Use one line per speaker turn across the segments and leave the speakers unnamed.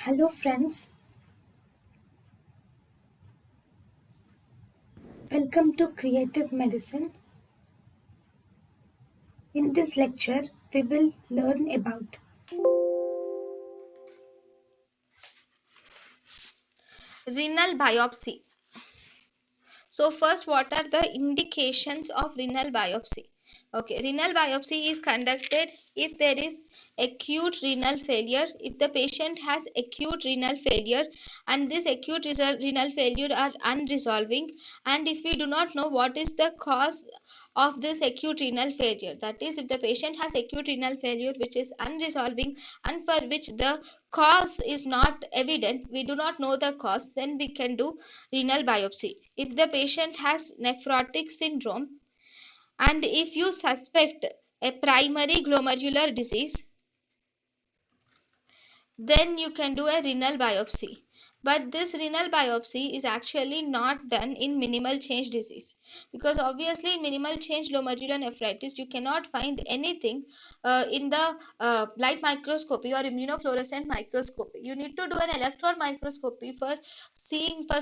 Hello, friends. Welcome to Creative Medicine. In this lecture, we will learn about
Renal biopsy. So first, what are the indications of renal biopsy? Okay, renal biopsy is conducted if there is acute renal failure, if the patient has acute renal failure and this acute renal failure are unresolving, and if we do not know what is the cause of this acute renal failure, that is if the patient has acute renal failure which is unresolving and for which the cause is not evident, we do not know the cause, then we can do renal biopsy. If the patient has nephrotic syndrome and if you suspect a primary glomerular disease, then you can do a renal biopsy. But this renal biopsy is actually not done in minimal change disease, because obviously in minimal change glomerulonephritis you cannot find anything in the light microscopy or immunofluorescent microscopy. You need to do an electron microscopy for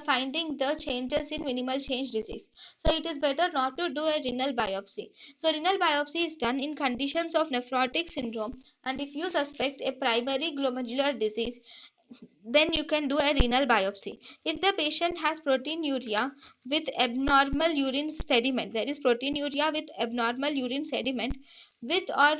finding the changes in minimal change disease. So it is better not to do a renal biopsy. So renal biopsy is done in conditions of nephrotic syndrome, and if you suspect a primary glomerular disease, then you can do a renal biopsy. If the patient has proteinuria with abnormal urine sediment, there is proteinuria with abnormal urine sediment with or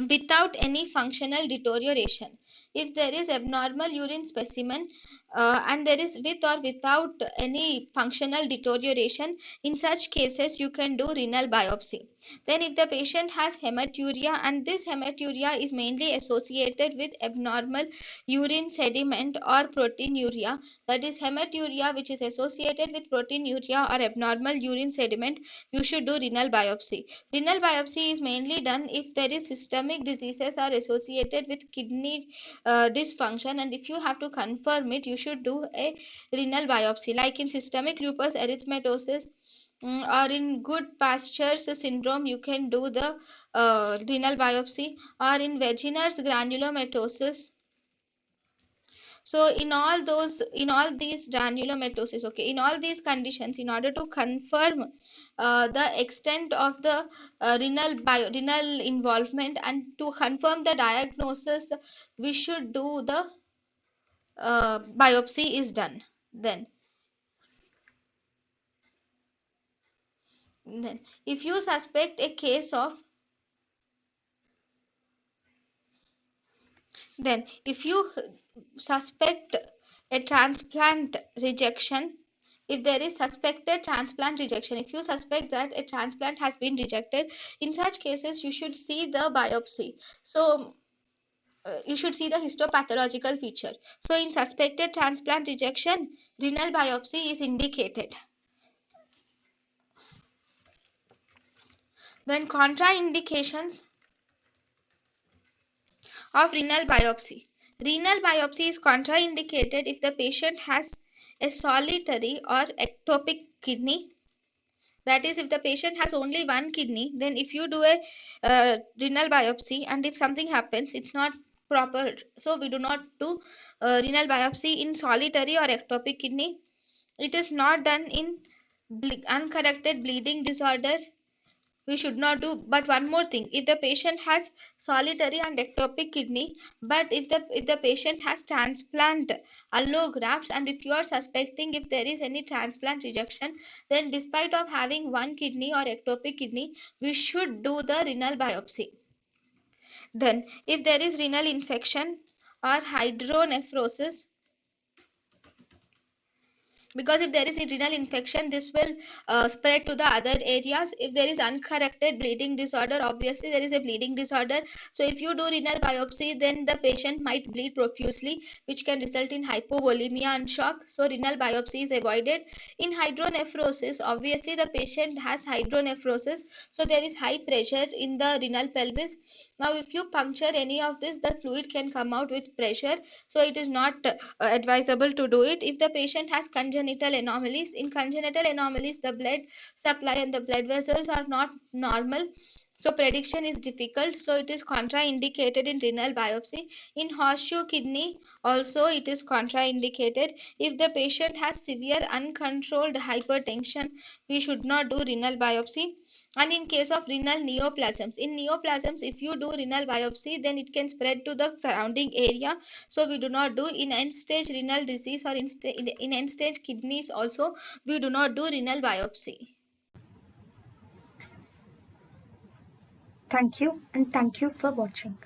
without any functional deterioration, if there is abnormal urine specimen and there is with or without any functional deterioration, in such cases you can do renal biopsy. Then if the patient has hematuria and this hematuria is mainly associated with abnormal urine sediment or proteinuria, that is hematuria which is associated with proteinuria or abnormal urine sediment, you should do renal biopsy. Renal biopsy is mainly done if there is systemic diseases are associated with kidney dysfunction, and if you have to confirm it, you should do a renal biopsy. Like in systemic lupus erythematosus, or in good pastures syndrome, you can do the renal biopsy, or in Wegener's granulomatosis. So in all these granulomatosis, okay, in all these conditions, in order to confirm the extent of the renal involvement and to confirm the diagnosis, we should do the biopsy is done. Then then if you suspect a case of then if you suspect a transplant rejection, if there is suspected transplant rejection, if you suspect that a transplant has been rejected, in such cases you should see the biopsy. So you should see the histopathological feature. So in suspected transplant rejection, renal biopsy is indicated. Then contraindications of renal biopsy. Renal biopsy is contraindicated if the patient has a solitary or ectopic kidney. That is, if the patient has only one kidney, then if you do a renal biopsy and if something happens, it's not proper. So we do not do renal biopsy in solitary or ectopic kidney. It is not done in uncorrected bleeding disorder, we should not do. But one more thing, if the patient has solitary and ectopic kidney, but if the patient has transplant allografts, and if you are suspecting if there is any transplant rejection, then despite of having one kidney or ectopic kidney, we should do the renal biopsy. Then if there is renal infection or hydronephrosis, because if there is a renal infection, this will spread to the other areas. If there is uncorrected bleeding disorder, obviously there is a bleeding disorder, so if you do renal biopsy, then the patient might bleed profusely, which can result in hypovolemia and shock, so renal biopsy is avoided. In hydronephrosis, obviously the patient has hydronephrosis, so there is high pressure in the renal pelvis. Now if you puncture any of this, the fluid can come out with pressure, so it is not advisable to do it. If the patient has congenital anomalies, in congenital anomalies the blood supply and the blood vessels are not normal, So prediction is difficult, so it is contraindicated in renal biopsy. In horseshoe kidney also it is contraindicated. If the patient has severe uncontrolled hypertension, we should not do renal biopsy. And in case of renal neoplasms, in neoplasms if you do renal biopsy, then it can spread to the surrounding area, so we do not do. In end stage renal disease or in end stage kidneys also, we do not do renal biopsy.
Thank you and thank you for watching.